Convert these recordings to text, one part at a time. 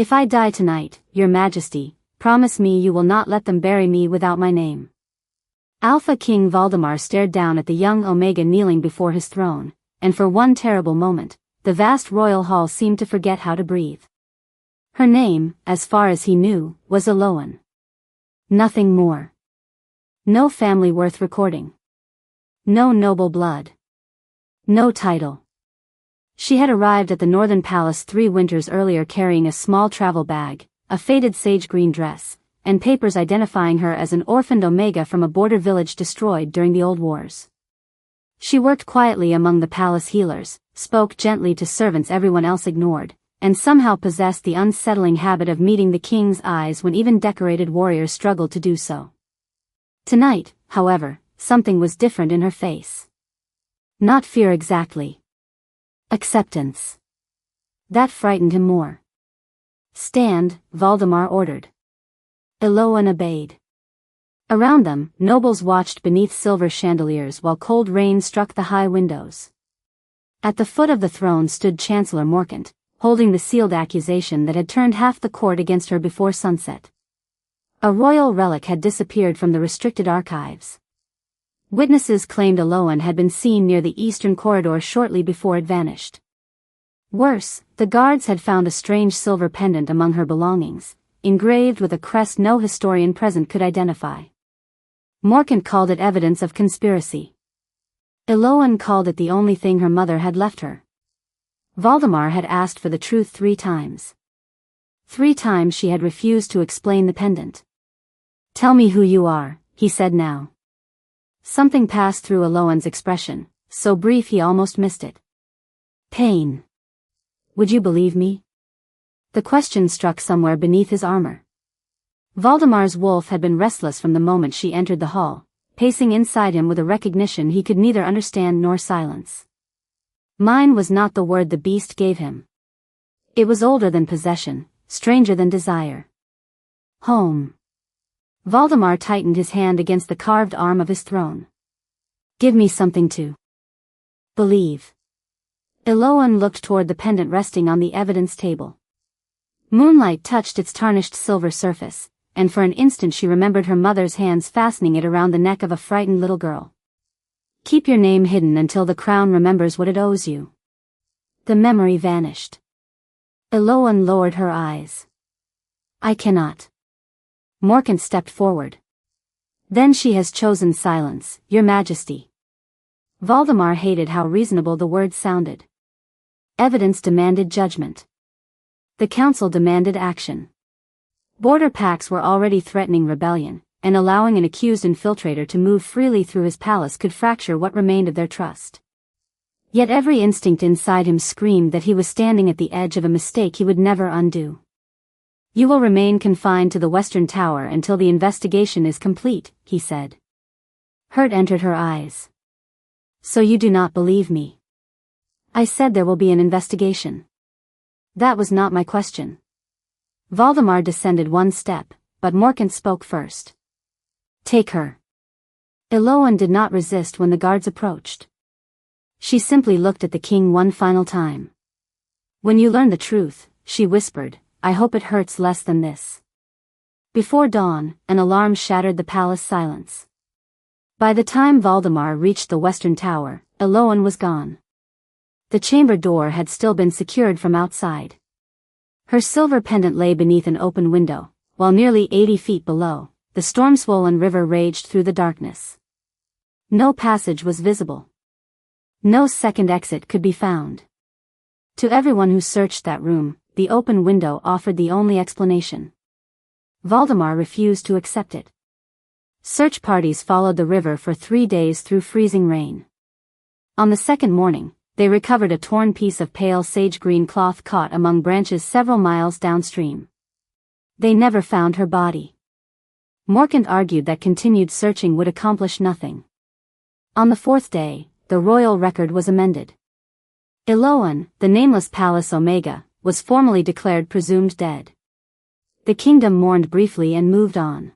If I die tonight, your majesty, promise me you will not let them bury me without my name. Alpha King Valdemar stared down at the young Omega kneeling before his throne, and for one terrible moment, the vast royal hall seemed to forget how to breathe. Her name, as far as he knew, was Heroine. Nothing more. No family worth recording. No noble blood. No title. She had arrived at the Northern Palace 3 winters earlier carrying a small travel bag, a faded sage green dress, and papers identifying her as an orphaned Omega from a border village destroyed during the Old Wars. She worked quietly among the palace healers, spoke gently to servants everyone else ignored, and somehow possessed the unsettling habit of meeting the king's eyes when even decorated warriors struggled to do so. Tonight, however, something was different in her face. Not fear exactly. Acceptance. That frightened him more. Stand, Valdemar ordered. Heroine obeyed. Around them, nobles watched beneath silver chandeliers while cold rain struck the high windows. At the foot of the throne stood Chancellor Morkant, holding the sealed accusation that had turned half the court against her before sunset. A royal relic had disappeared from the restricted archives. Witnesses claimed Heroine had been seen near the eastern corridor shortly before it vanished. Worse, the guards had found a strange silver pendant among her belongings, engraved with a crest no historian present could identify. Morkant called it evidence of conspiracy. Heroine called it the only thing her mother had left her. Valdemar had asked for the truth 3 times. 3 times she had refused to explain the pendant. Tell me who you are, he said now. Something passed through Heroine's expression, so brief he almost missed it. Pain. Would you believe me? The question struck somewhere beneath his armor. Valdemar's wolf had been restless from the moment she entered the hall, pacing inside him with a recognition he could neither understand nor silence. Mine was not the word the beast gave him. It was older than possession, stranger than desire. Home. Valdemar tightened his hand against the carved arm of his throne. Give me something to believe. Heroine looked toward the pendant resting on the evidence table. Moonlight touched its tarnished silver surface, and for an instant she remembered her mother's hands fastening it around the neck of a frightened little girl. Keep your name hidden until the crown remembers what it owes you. The memory vanished. Heroine lowered her eyes. I cannot. Morkant stepped forward. Then she has chosen silence, your majesty. Valdemar hated how reasonable the words sounded. Evidence demanded judgment. The council demanded action. Border pacts were already threatening rebellion, and allowing an accused infiltrator to move freely through his palace could fracture what remained of their trust. Yet every instinct inside him screamed that he was standing at the edge of a mistake he would never undo. You will remain confined to the Western Tower until the investigation is complete, he said. Hurt entered her eyes. So you do not believe me? I said there will be an investigation. That was not my question. Valdemar descended 1 step, but Morkant spoke first. Take her. Heroine did not resist when the guards approached. She simply looked at the king one final time. When you learn the truth, she whispered, I hope it hurts less than this. Before dawn, an alarm shattered the palace silence. By the time Valdemar reached the Western Tower, Heroine was gone. The chamber door had still been secured from outside. Her silver pendant lay beneath an open window, while nearly 80 feet below, the storm-swollen river raged through the darkness. No passage was visible. No second exit could be found. To everyone who searched that room, the open window offered the only explanation. Valdemar refused to accept it. Search parties followed the river for 3 days through freezing rain. On the second morning, they recovered a torn piece of pale sage-green cloth caught among branches several miles downstream. They never found her body. Morkant argued that continued searching would accomplish nothing. On the 4th day, the royal record was amended. Heroine, the nameless Palace Omega, was formally declared presumed dead. The kingdom mourned briefly and moved on.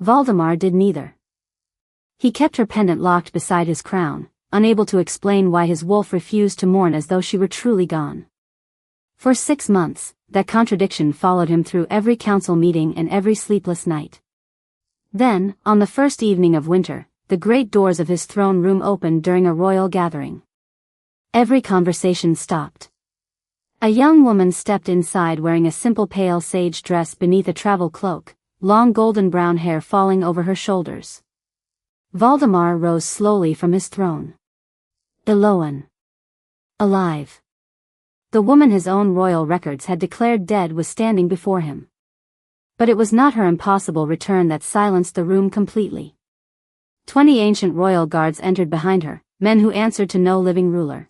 Valdemar did neither. He kept her pendant locked beside his crown, unable to explain why his wolf refused to mourn as though she were truly gone. For 6 months, that contradiction followed him through every council meeting and every sleepless night. Then, on the first evening of winter, the great doors of his throne room opened during a royal gathering. Every conversation stopped. A young woman stepped inside wearing a simple pale sage dress beneath a travel cloak, long golden brown hair falling over her shoulders. Valdemar rose slowly from his throne. Heroine. Alive. The woman his own royal records had declared dead was standing before him. But it was not her impossible return that silenced the room completely. 20 ancient royal guards entered behind her, men who answered to no living ruler.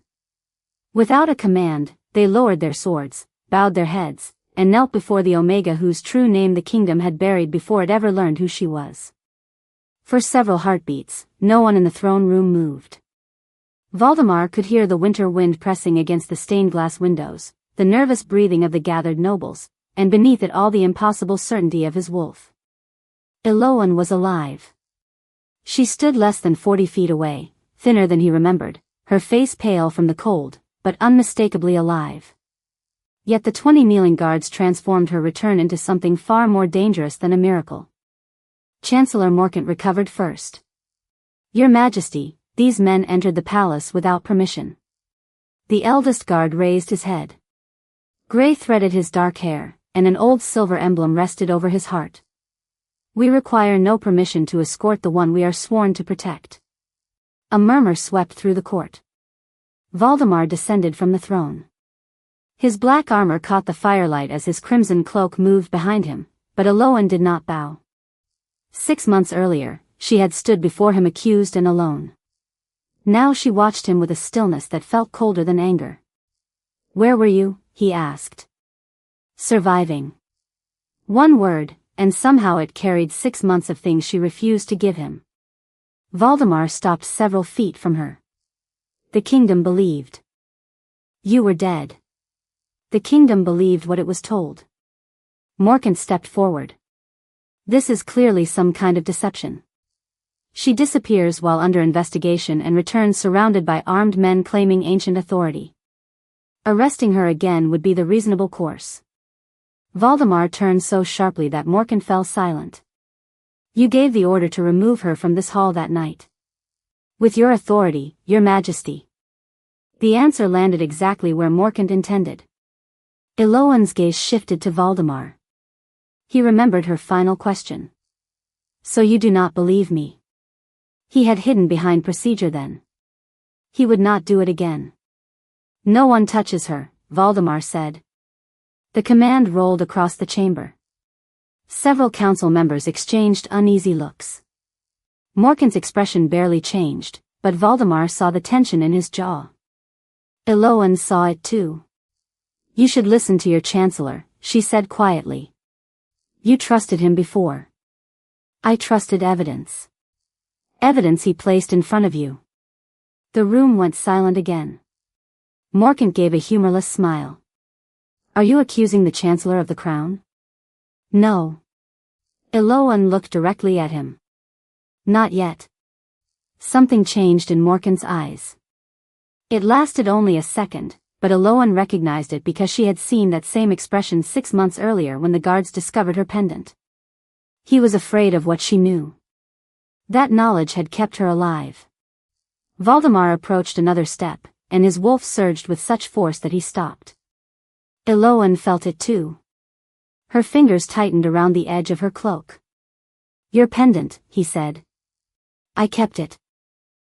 Without a command, they lowered their swords, bowed their heads, and knelt before the Omega whose true name the kingdom had buried before it ever learned who she was. For several heartbeats, no one in the throne room moved. Valdemar could hear the winter wind pressing against the stained glass windows, the nervous breathing of the gathered nobles, and beneath it all the impossible certainty of his wolf. Heroine was alive. She stood less than 40 feet away, thinner than he remembered, her face pale from the cold, but unmistakably alive. Yet the 20 kneeling guards transformed her return into something far more dangerous than a miracle. Chancellor Morkant recovered first. Your Majesty, these men entered the palace without permission. The eldest guard raised his head. Gray threaded his dark hair, and an old silver emblem rested over his heart. We require no permission to escort the one we are sworn to protect. A murmur swept through the court. Valdemar descended from the throne. His black armor caught the firelight as his crimson cloak moved behind him, but Heroine did not bow. 6 months earlier, she had stood before him accused and alone. Now she watched him with a stillness that felt colder than anger. Where were you? He asked. Surviving. One word, and somehow it carried 6 months of things she refused to give him. Valdemar stopped several feet from her. The kingdom believed. You were dead. The kingdom believed what it was told. Morkant stepped forward. This is clearly some kind of deception. She disappears while under investigation and returns surrounded by armed men claiming ancient authority. Arresting her again would be the reasonable course. Valdemar turned so sharply that Morkant fell silent. You gave the order to remove her from this hall that night. With your authority, Your Majesty. The answer landed exactly where Morkant intended. Heroine's gaze shifted to Valdemar. He remembered her final question. So you do not believe me? He had hidden behind procedure then. He would not do it again. No one touches her, Valdemar said. The command rolled across the chamber. Several council members exchanged uneasy looks. Morkant's expression barely changed, but Valdemar saw the tension in his jaw. Heroine saw it too. You should listen to your chancellor, she said quietly. You trusted him before. I trusted evidence. Evidence he placed in front of you. The room went silent again. Morkant gave a humorless smile. Are you accusing the chancellor of the crown? No. Heroine looked directly at him. Not yet. Something changed in Morkant's eyes. It lasted only a second, but Heroine recognized it because she had seen that same expression 6 months earlier when the guards discovered her pendant. He was afraid of what she knew. That knowledge had kept her alive. Valdemar approached another step, and his wolf surged with such force that he stopped. Heroine felt it too. Her fingers tightened around the edge of her cloak. Your pendant, he said. I kept it.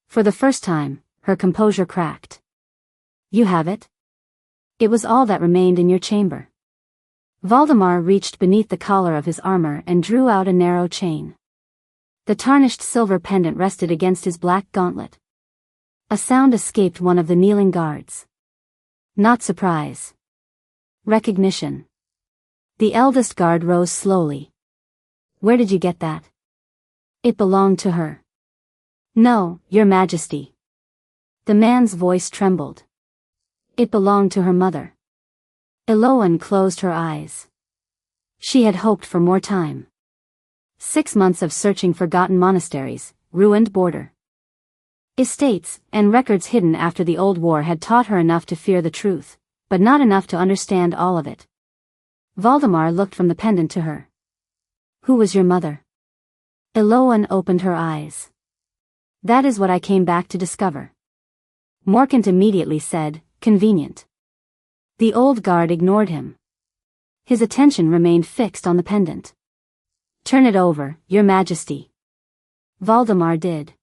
For the first time, her composure cracked. You have it? It was all that remained in your chamber. Valdemar reached beneath the collar of his armor and drew out a narrow chain. The tarnished silver pendant rested against his black gauntlet. A sound escaped one of the kneeling guards. Not surprise. Recognition. The eldest guard rose slowly. Where did you get that? It belonged to her. No, Your Majesty. The man's voice trembled. It belonged to her mother. Heroine closed her eyes. She had hoped for more time. 6 months of searching forgotten monasteries, ruined border estates, and records hidden after the old war had taught her enough to fear the truth, but not enough to understand all of it. Valdemar looked from the pendant to her. Who was your mother? Eloan opened her eyes. That is what I came back to discover. Morkant immediately said, convenient. The old guard ignored him. His attention remained fixed on the pendant. Turn it over, Your Majesty. Valdemar did.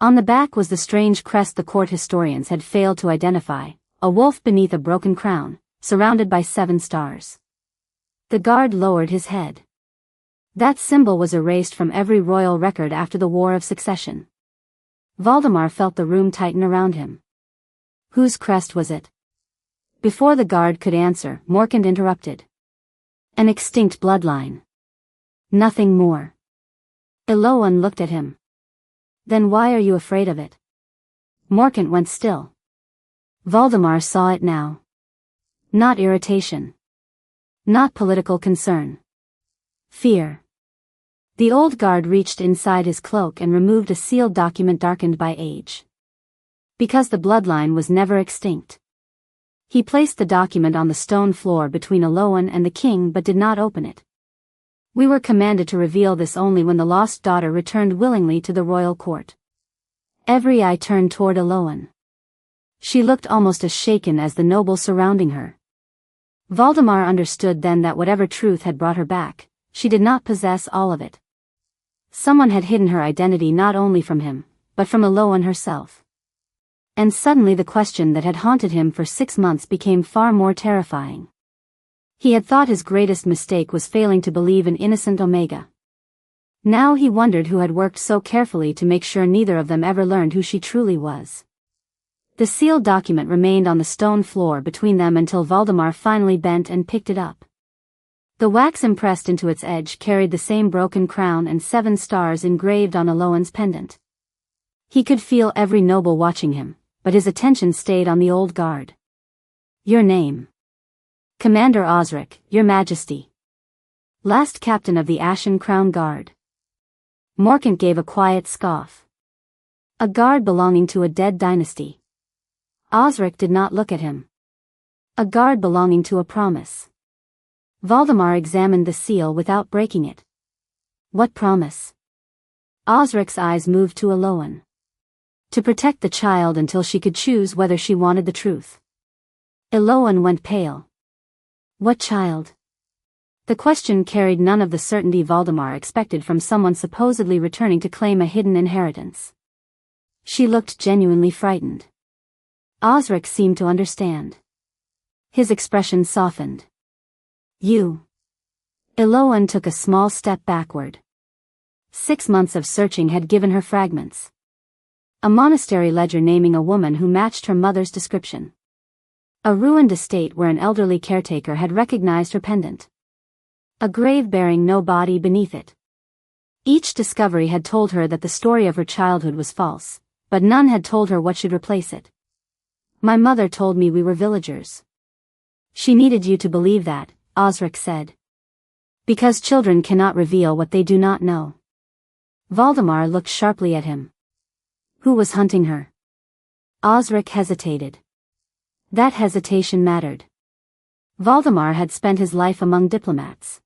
On the back was the strange crest the court historians had failed to identify, a wolf beneath a broken crown, surrounded by 7 stars. The guard lowered his head. That symbol was erased from every royal record after the War of Succession. Valdemar felt the room tighten around him. Whose crest was it? Before the guard could answer, Morkant interrupted. An extinct bloodline. Nothing more. Eloan looked at him. Then why are you afraid of it? Morkant went still. Valdemar saw it now. Not irritation. Not political concern. Fear. The old guard reached inside his cloak and removed a sealed document darkened by age. Because the bloodline was never extinct. He placed the document on the stone floor between Eloan and the king but did not open it. We were commanded to reveal this only when the lost daughter returned willingly to the royal court. Every eye turned toward Eloan. She looked almost as shaken as the nobles surrounding her. Valdemar understood then that whatever truth had brought her back, she did not possess all of it. Someone had hidden her identity not only from him, but from Eloan herself. And suddenly the question that had haunted him for 6 months became far more terrifying. He had thought his greatest mistake was failing to believe in innocent Omega. Now he wondered who had worked so carefully to make sure neither of them ever learned who she truly was. The sealed document remained on the stone floor between them until Valdemar finally bent and picked it up. The wax impressed into its edge carried the same broken crown and 7 stars engraved on Eloan's pendant. He could feel every noble watching him, but his attention stayed on the old guard. Your name? Commander Osric, Your Majesty. Last captain of the Ashen Crown Guard. Morkant gave a quiet scoff. A guard belonging to a dead dynasty. Osric did not look at him. A guard belonging to a promise. Valdemar examined the seal without breaking it. What promise? Osric's eyes moved to Eloan. To protect the child until she could choose whether she wanted the truth. Eloan went pale. What child? The question carried none of the certainty Valdemar expected from someone supposedly returning to claim a hidden inheritance. She looked genuinely frightened. Osric seemed to understand. His expression softened. You. Eloan took a small step backward. 6 months of searching had given her fragments. A monastery ledger naming a woman who matched her mother's description. A ruined estate where an elderly caretaker had recognized her pendant. A grave bearing no body beneath it. Each discovery had told her that the story of her childhood was false, but none had told her what should replace it. My mother told me we were villagers. She needed you to believe that, Osric said. Because children cannot reveal what they do not know. Valdemar looked sharply at him. Who was hunting her? Osric hesitated. That hesitation mattered. Valdemar had spent his life among diplomats.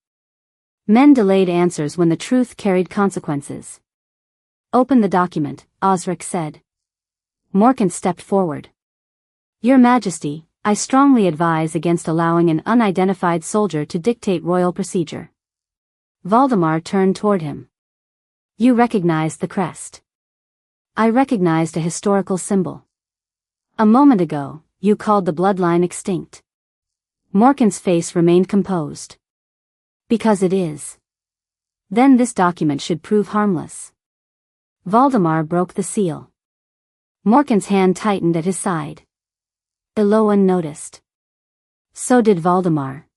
Men delayed answers when the truth carried consequences. Open the document, Osric said. Morkant stepped forward. Your Majesty, I strongly advise against allowing an unidentified soldier to dictate royal procedure. Valdemar turned toward him. You recognized the crest. I recognized a historical symbol. A moment ago, you called the bloodline extinct. Morkant's face remained composed. Because it is. Then this document should prove harmless. Valdemar broke the seal. Morkant's hand tightened at his side. Eloan noticed. So did Valdemar.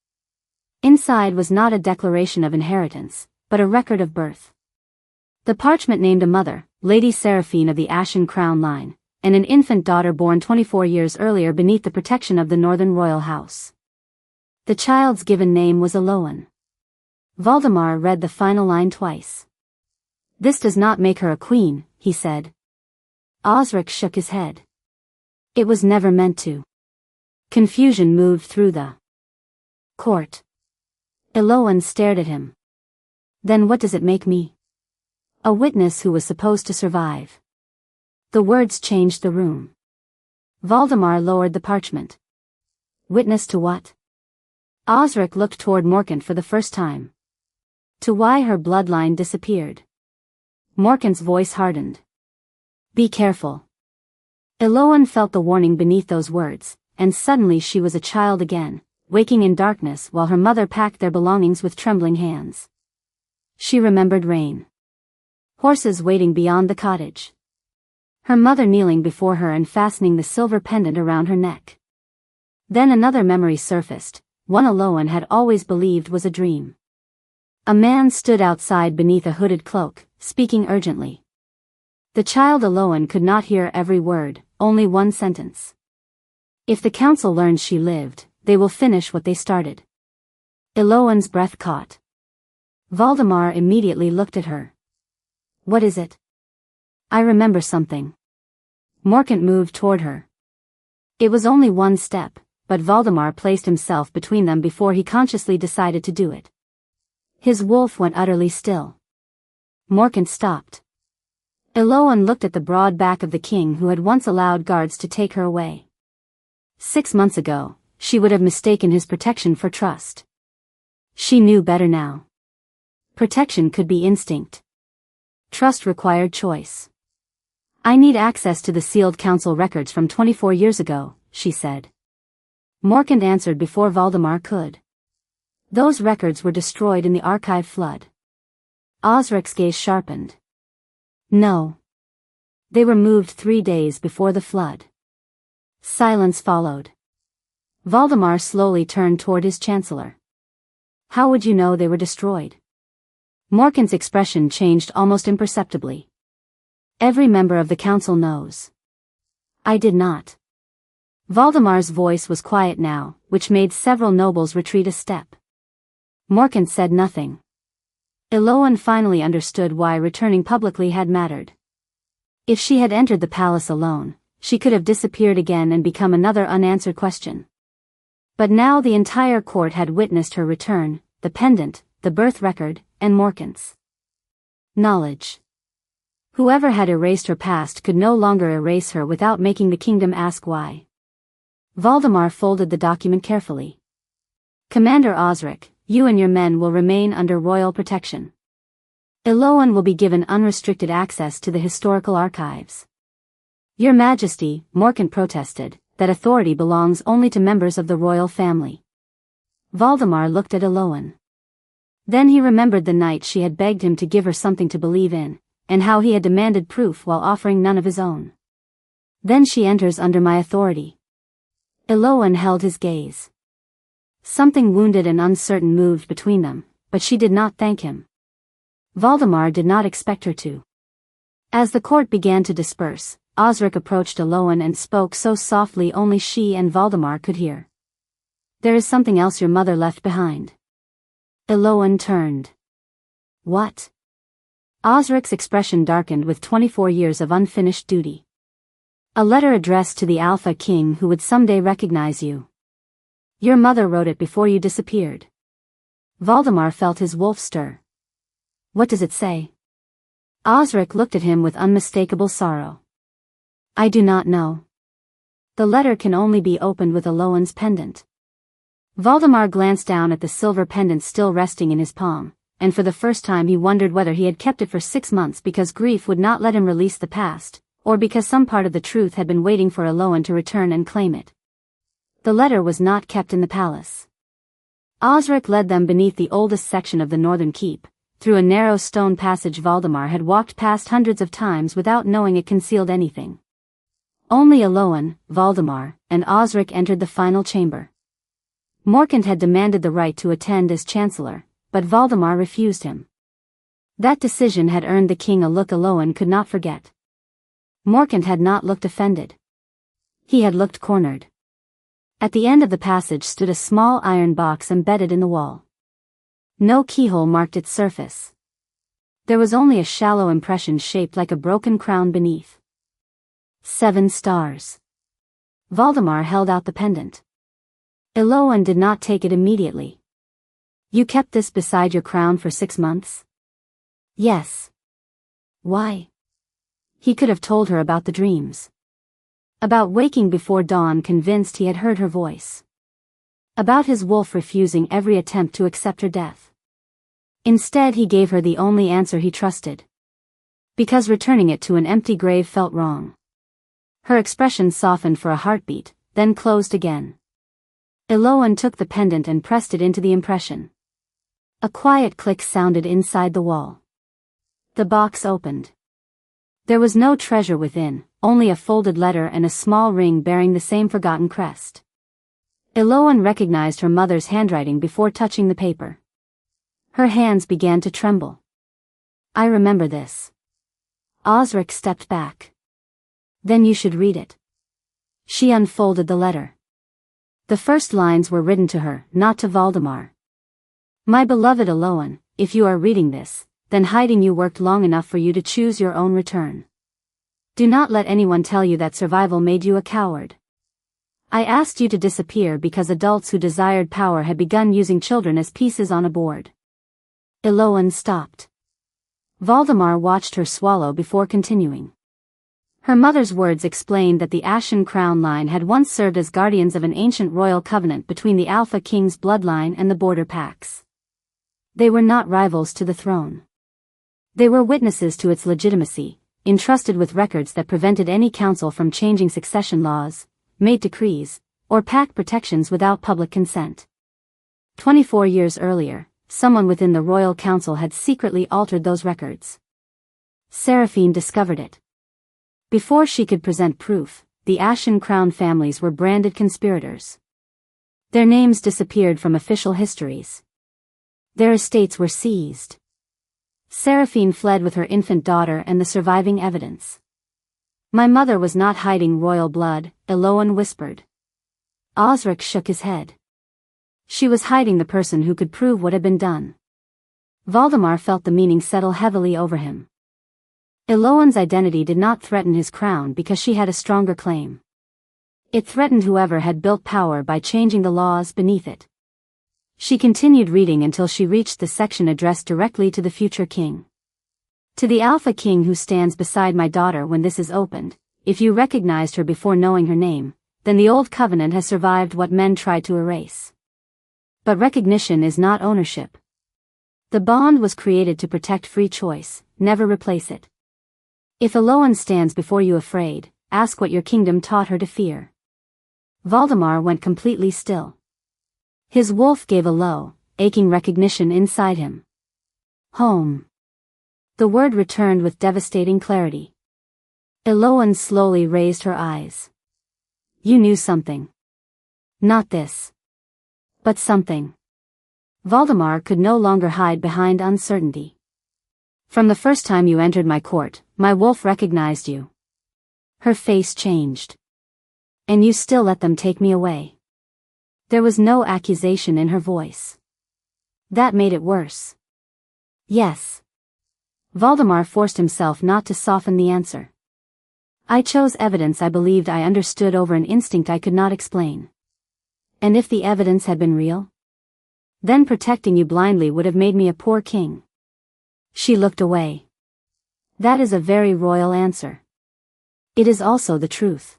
Inside was not a declaration of inheritance, but a record of birth. The parchment named a mother, Lady Seraphine of the Ashen Crown line, and an infant daughter born 24 years earlier beneath the protection of the Northern Royal House. The child's given name was Eloan. Valdemar read the final line twice. This does not make her a queen, he said. Osric shook his head. It was never meant to. Confusion moved through the court. Eloan stared at him. Then what does it make me? A witness who was supposed to survive. The words changed the room. Valdemar lowered the parchment. Witness to what? Osric looked toward Morkant for the first time. To why her bloodline disappeared. Morkant's voice hardened. Be careful. Eloan felt the warning beneath those words, and suddenly she was a child again, waking in darkness while her mother packed their belongings with trembling hands. She remembered rain. Horses waiting beyond the cottage. Her mother kneeling before her and fastening the silver pendant around her neck. Then another memory surfaced, one Eloan had always believed was a dream. A man stood outside beneath a hooded cloak, speaking urgently. The child Eloan could not hear every word, only one sentence. If the council learns she lived, they will finish what they started. Eloan's breath caught. Valdemar immediately looked at her. What is it? I remember something. Morkant moved toward her. It was only one step, but Valdemar placed himself between them before he consciously decided to do it. His wolf went utterly still. Morkant stopped. Eloan looked at the broad back of the king who had once allowed guards to take her away. 6 months ago, she would have mistaken his protection for trust. She knew better now. Protection could be instinct. Trust required choice. I need access to the sealed council records from 24 years ago, she said. Morkant answered before Valdemar could. Those records were destroyed in the archive flood. Osric's gaze sharpened. No. They were moved 3 days before the flood. Silence followed. Valdemar slowly turned toward his chancellor. How would you know they were destroyed? Morkant's expression changed almost imperceptibly. Every member of the council knows. I did not. Valdemar's voice was quiet now, which made several nobles retreat a step. Morkant said nothing. Eloan finally understood why returning publicly had mattered. If she had entered the palace alone, she could have disappeared again and become another unanswered question. But now the entire court had witnessed her return, the pendant, the birth record, and Morkant's knowledge. Whoever had erased her past could no longer erase her without making the kingdom ask why. Valdemar folded the document carefully. Commander Osric, you and your men will remain under royal protection. Eloan will be given unrestricted access to the historical archives. Your Majesty, Morkant protested, that authority belongs only to members of the royal family. Valdemar looked at Eloan. Then he remembered the night she had begged him to give her something to believe in, and how he had demanded proof while offering none of his own. Then she enters under my authority. Eloan held his gaze. Something wounded and uncertain moved between them, but she did not thank him. Valdemar did not expect her to. As the court began to disperse, Osric approached Eloan and spoke so softly only she and Valdemar could hear. There is something else your mother left behind. Eloan turned. What? Osric's expression darkened with 24 years of unfinished duty. A letter addressed to the Alpha King who would someday recognize you. Your mother wrote it before you disappeared. Valdemar felt his wolf stir. What does it say? Osric looked at him with unmistakable sorrow. I do not know. The letter can only be opened with Eloan's pendant. Valdemar glanced down at the silver pendant still resting in his palm, and for the first time he wondered whether he had kept it for 6 months because grief would not let him release the past, or because some part of the truth had been waiting for Eloan to return and claim it. The letter was not kept in the palace. Osric led them beneath the oldest section of the northern keep, through a narrow stone passage Valdemar had walked past hundreds of times without knowing it concealed anything. Only Eloan, Valdemar, and Osric entered the final chamber. Morkant had demanded the right to attend as chancellor, but Valdemar refused him. That decision had earned the king a look Eloan could not forget. Morkant had not looked offended. He had looked cornered. At the end of the passage stood a small iron box embedded in the wall. No keyhole marked its surface. There was only a shallow impression shaped like a broken crown beneath. 7 stars. Valdemar held out the pendant. Eloan did not take it immediately. You kept this beside your crown for 6 months? Yes. Why? He could have told her about the dreams. About waking before dawn convinced he had heard her voice. About his wolf refusing every attempt to accept her death. Instead he gave her the only answer he trusted. Because returning it to an empty grave felt wrong. Her expression softened for a heartbeat, then closed again. Heroine took the pendant and pressed it into the impression. A quiet click sounded inside the wall. The box opened. There was no treasure within, only a folded letter and a small ring bearing the same forgotten crest. Heroine recognized her mother's handwriting before touching the paper. Her hands began to tremble. I remember this. Osric stepped back. Then you should read it. She unfolded the letter. The first lines were written to her, not to Valdemar. My beloved Heroine, if you are reading this, then hiding you worked long enough for you to choose your own return. Do not let anyone tell you that survival made you a coward. I asked you to disappear because adults who desired power had begun using children as pieces on a board. Heroine stopped. Valdemar watched her swallow before continuing. Her mother's words explained that the Ashen Crown line had once served as guardians of an ancient royal covenant between the Alpha King's bloodline and the border pacts. They were not rivals to the throne. They were witnesses to its legitimacy, entrusted with records that prevented any council from changing succession laws, made decrees, or pact protections without public consent. 24 years earlier, someone within the royal council had secretly altered those records. Seraphine discovered it. Before she could present proof, the Ashen Crown families were branded conspirators. Their names disappeared from official histories. Their estates were seized. Seraphine fled with her infant daughter and the surviving evidence. My mother was not hiding royal blood, Heroine whispered. Osric shook his head. She was hiding the person who could prove what had been done. Valdemar felt the meaning settle heavily over him. Heroine's identity did not threaten his crown because she had a stronger claim. It threatened whoever had built power by changing the laws beneath it. She continued reading until she reached the section addressed directly to the future king. To the Alpha King who stands beside my daughter when this is opened, if you recognized her before knowing her name, then the old covenant has survived what men tried to erase. But recognition is not ownership. The bond was created to protect free choice, never replace it. If Heroine stands before you afraid, ask what your kingdom taught her to fear. Valdemar went completely still. His wolf gave a low, aching recognition inside him. Home. The word returned with devastating clarity. Heroine slowly raised her eyes. You knew something. Not this. But something. Valdemar could no longer hide behind uncertainty. From the first time you entered my court, my wolf recognized you. Her face changed. And you still let them take me away. There was no accusation in her voice. That made it worse. Yes. Valdemar forced himself not to soften the answer. I chose evidence I believed I understood over an instinct I could not explain. And if the evidence had been real? Then protecting you blindly would have made me a poor king. She looked away. That is a very royal answer. It is also the truth.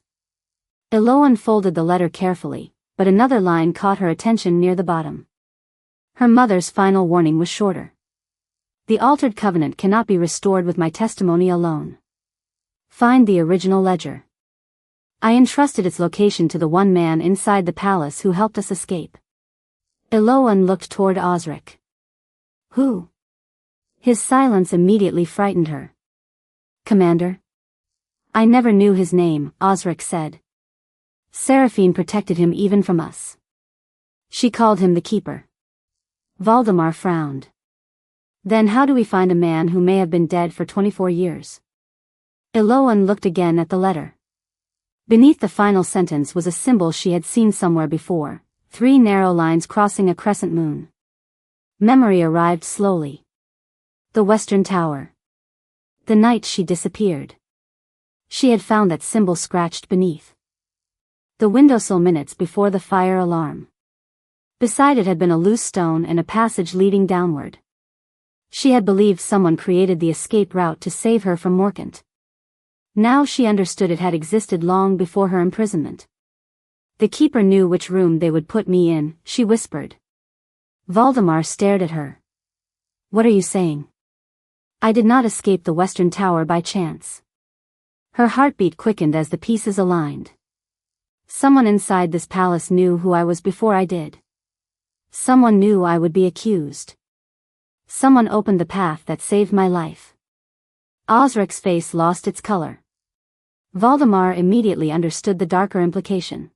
Heroine folded the letter carefully, but another line caught her attention near the bottom. Her mother's final warning was shorter. The altered covenant cannot be restored with my testimony alone. Find the original ledger. I entrusted its location to the one man inside the palace who helped us escape. Heroine looked toward Osric. Who? His silence immediately frightened her. Commander? I never knew his name, Osric said. Seraphine protected him even from us. She called him the Keeper. Valdemar frowned. Then how do we find a man who may have been dead for 24 years? Heroine looked again at the letter. Beneath the final sentence was a symbol she had seen somewhere before, 3 narrow lines crossing a crescent moon. Memory arrived slowly. The Western Tower. The night she disappeared. She had found that symbol scratched beneath the windowsill minutes before the fire alarm. Beside it had been a loose stone and a passage leading downward. She had believed someone created the escape route to save her from Morkant. Now she understood it had existed long before her imprisonment. The keeper knew which room they would put me in, she whispered. Valdemar stared at her. What are you saying? I did not escape the western tower by chance. Her heartbeat quickened as the pieces aligned. Someone inside this palace knew who I was before I did. Someone knew I would be accused. Someone opened the path that saved my life. Osric's face lost its color. Valdemar immediately understood the darker implication.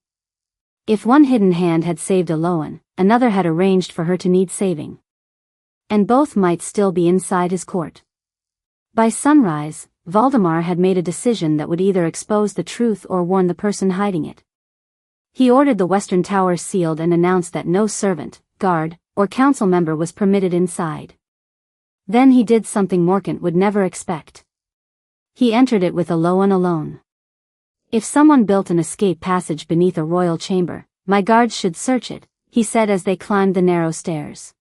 If one hidden hand had saved Eloan, another had arranged for her to need saving. And both might still be inside his court. By sunrise, Valdemar had made a decision that would either expose the truth or warn the person hiding it. He ordered the western tower sealed and announced that no servant, guard, or council member was permitted inside. Then he did something Morkant would never expect. He entered it with Eloan alone. If someone built an escape passage beneath a royal chamber, my guards should search it, he said as they climbed the narrow stairs.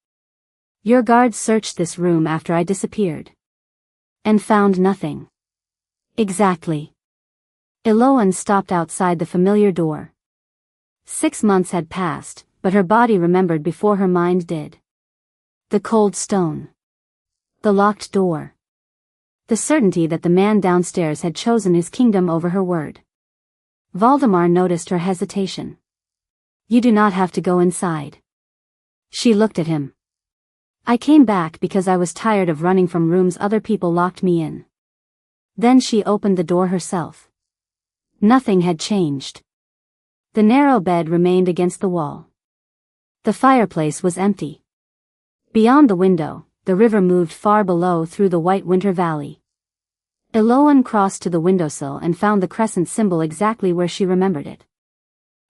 Your guards searched this room after I disappeared. And found nothing. Exactly. Eloan stopped outside the familiar door. 6 months had passed, but her body remembered before her mind did. The cold stone. The locked door. The certainty that the man downstairs had chosen his kingdom over her word. Valdemar noticed her hesitation. You do not have to go inside. She looked at him. I came back because I was tired of running from rooms other people locked me in. Then she opened the door herself. Nothing had changed. The narrow bed remained against the wall. The fireplace was empty. Beyond the window, the river moved far below through the white winter valley. Eloan crossed to the windowsill and found the crescent symbol exactly where she remembered it.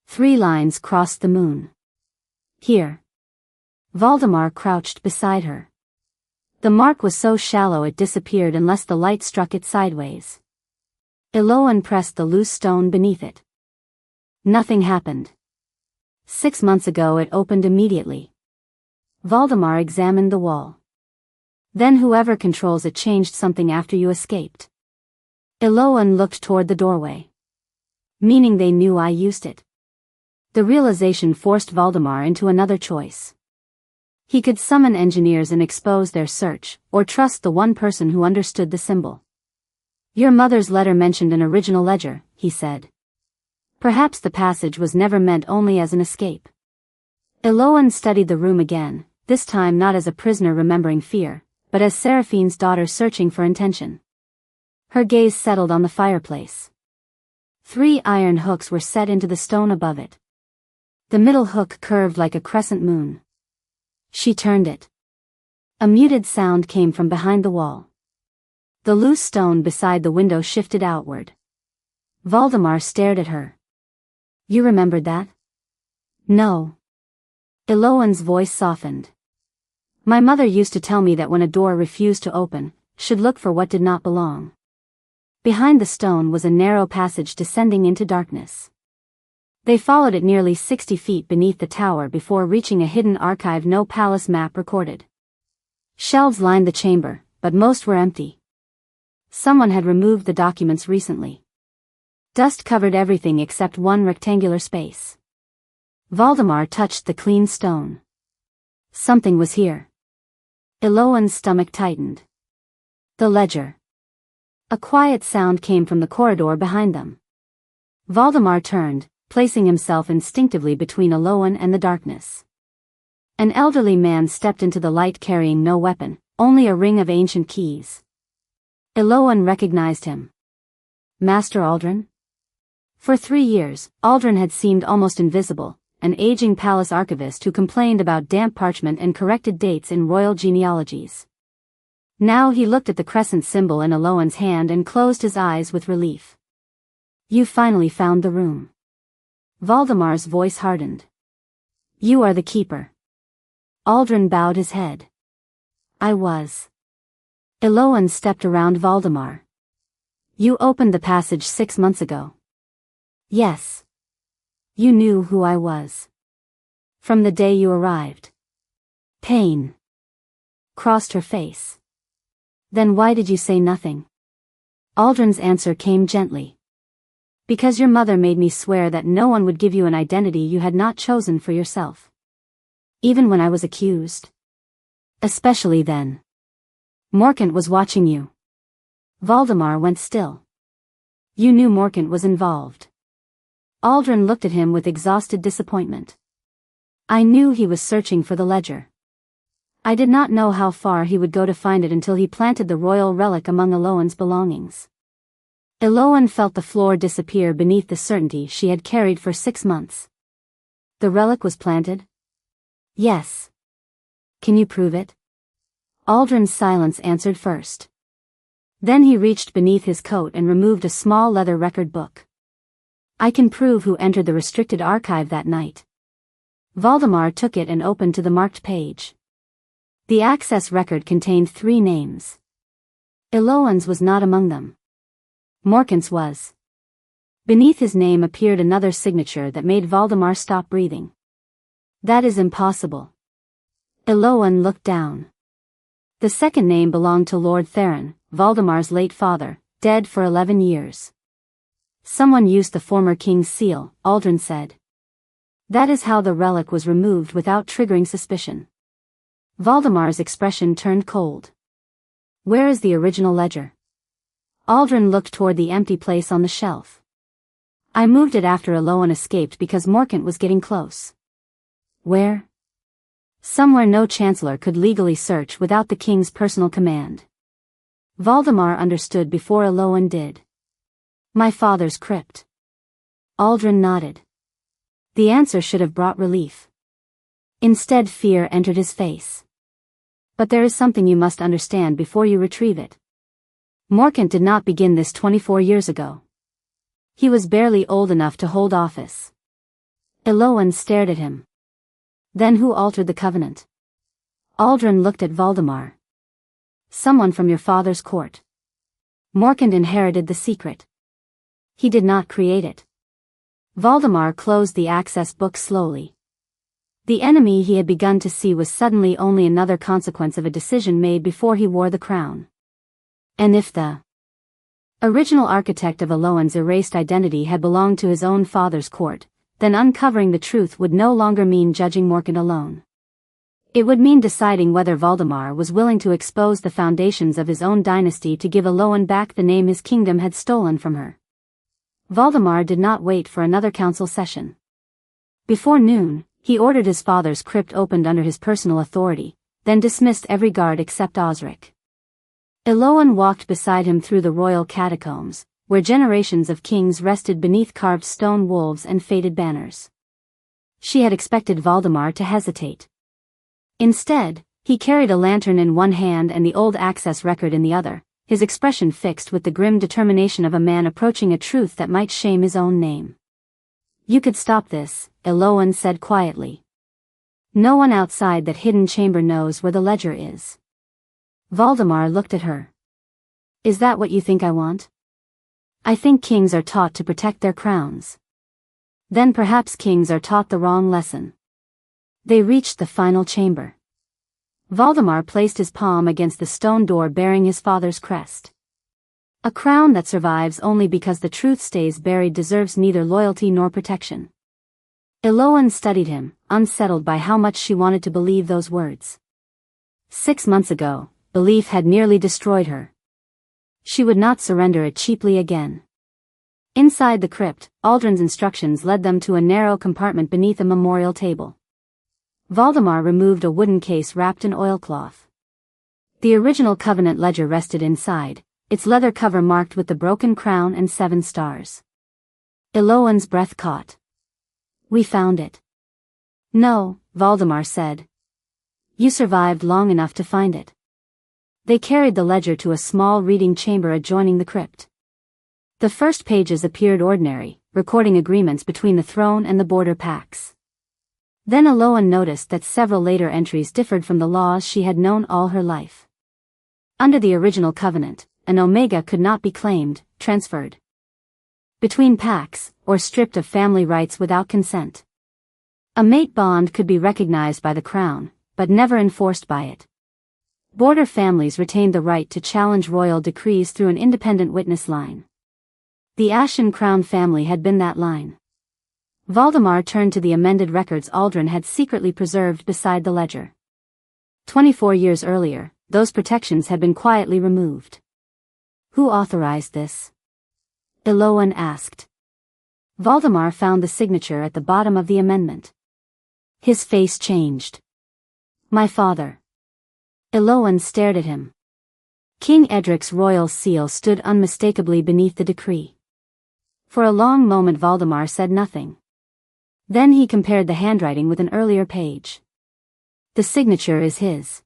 3 lines crossed the moon. Here. Valdemar crouched beside her. The mark was so shallow it disappeared unless the light struck it sideways. Eloan pressed the loose stone beneath it. Nothing happened. 6 months ago it opened immediately. Valdemar examined the wall. Then whoever controls it changed something after you escaped. Eloan looked toward the doorway. Meaning they knew I used it. The realization forced Valdemar into another choice. He could summon engineers and expose their search, or trust the one person who understood the symbol. Your mother's letter mentioned an original ledger, he said. Perhaps the passage was never meant only as an escape. Eloan studied the room again, this time not as a prisoner remembering fear, but as Seraphine's daughter searching for intention. Her gaze settled on the fireplace. 3 iron hooks were set into the stone above it. The middle hook curved like a crescent moon. She turned it. A muted sound came from behind the wall. The loose stone beside the window shifted outward. Valdemar stared at her. You remembered that? No. Eloan's voice softened. My mother used to tell me that when a door refused to open, should look for what did not belong. Behind the stone was a narrow passage descending into darkness. They followed it nearly 60 feet beneath the tower before reaching a hidden archive no palace map recorded. Shelves lined the chamber, but most were empty. Someone had removed the documents recently. Dust covered everything except one rectangular space. Valdemar touched the clean stone. Something was here. Eloan's stomach tightened. The ledger. A quiet sound came from the corridor behind them. Valdemar turned, placing himself instinctively between Eloan and the darkness. An elderly man stepped into the light carrying no weapon, only a ring of ancient keys. Eloan recognized him. Master Aldrin? For 3 years, Aldrin had seemed almost invisible, an aging palace archivist who complained about damp parchment and corrected dates in royal genealogies. Now he looked at the crescent symbol in Eloan's hand and closed his eyes with relief. You finally found the room. Valdemar's voice hardened. You are the keeper. Aldrin bowed his head. I was. Eloan stepped around Valdemar. You opened the passage 6 months ago. Yes. You knew who I was. From the day you arrived. Pain crossed her face. Then why did you say nothing? Aldrin's answer came gently. Because your mother made me swear that no one would give you an identity you had not chosen for yourself. Even when I was accused. Especially then. Morkant was watching you. Valdemar went still. You knew Morkant was involved. Aldrin looked at him with exhausted disappointment. I knew he was searching for the ledger. I did not know how far he would go to find it until he planted the royal relic among Eloan's belongings. Eloan felt the floor disappear beneath the certainty she had carried for 6 months. The relic was planted? Yes. Can you prove it? Aldrin's silence answered first. Then he reached beneath his coat and removed a small leather record book. I can prove who entered the restricted archive that night. Valdemar took it and opened to the marked page. The access record contained 3 names. Eloan's was not among them. Morkant's was. Beneath his name appeared another signature that made Valdemar stop breathing. That is impossible. Eloan looked down. The second name belonged to Lord Theron, Valdemar's late father, dead for 11 years. Someone used the former king's seal, Aldrin said. That is how the relic was removed without triggering suspicion. Valdemar's expression turned cold. Where is the original ledger? Aldrin looked toward the empty place on the shelf. I moved it after Eloan escaped because Morkant was getting close. Where? Somewhere no chancellor could legally search without the king's personal command. Valdemar understood before Eloan did. My father's crypt. Aldrin nodded. The answer should have brought relief. Instead, fear entered his face. But there is something you must understand before you retrieve it. Morkant did not begin this 24 years ago. He was barely old enough to hold office. Eloan stared at him. Then who altered the covenant? Aldrin looked at Valdemar. Someone from your father's court. Morkant inherited the secret. He did not create it. Valdemar closed the access book slowly. The enemy he had begun to see was suddenly only another consequence of a decision made before he wore the crown. And if the original architect of Eloan's erased identity had belonged to his own father's court, then uncovering the truth would no longer mean judging Morkant alone. It would mean deciding whether Valdemar was willing to expose the foundations of his own dynasty to give Eloan back the name his kingdom had stolen from her. Valdemar did not wait for another council session. Before noon, he ordered his father's crypt opened under his personal authority, then dismissed every guard except Osric. Eloan walked beside him through the royal catacombs, where generations of kings rested beneath carved stone wolves and faded banners. She had expected Valdemar to hesitate. Instead, he carried a lantern in one hand and the old access record in the other, his expression fixed with the grim determination of a man approaching a truth that might shame his own name. You could stop this, Eloan said quietly. No one outside that hidden chamber knows where the ledger is. Valdemar looked at her. Is that what you think I want? I think kings are taught to protect their crowns. Then perhaps kings are taught the wrong lesson. They reached the final chamber. Valdemar placed his palm against the stone door bearing his father's crest. A crown that survives only because the truth stays buried deserves neither loyalty nor protection. Eloan studied him, unsettled by how much she wanted to believe those words. 6 months ago, belief had nearly destroyed her. She would not surrender it cheaply again. Inside the crypt, Aldrin's instructions led them to a narrow compartment beneath a memorial table. Valdemar removed a wooden case wrapped in oilcloth. The original covenant ledger rested inside, its leather cover marked with the broken crown and 7 stars. Eloan's breath caught. We found it. No, Valdemar said. You survived long enough to find it. They carried the ledger to a small reading chamber adjoining the crypt. The first pages appeared ordinary, recording agreements between the throne and the border pacts. Then Eloan noticed that several later entries differed from the laws she had known all her life. Under the original covenant, an omega could not be claimed, transferred between pacts, or stripped of family rights without consent. A mate bond could be recognized by the crown, but never enforced by it. Border families retained the right to challenge royal decrees through an independent witness line. The Ashen Crown family had been that line. Valdemar turned to the amended records Aldrin had secretly preserved beside the ledger. 24 years earlier, those protections had been quietly removed. Who authorized this? Eloan asked. Valdemar found the signature at the bottom of the amendment. His face changed. My father. Eloan stared at him. King Edric's royal seal stood unmistakably beneath the decree. For a long moment Valdemar said nothing. Then he compared the handwriting with an earlier page. The signature is his.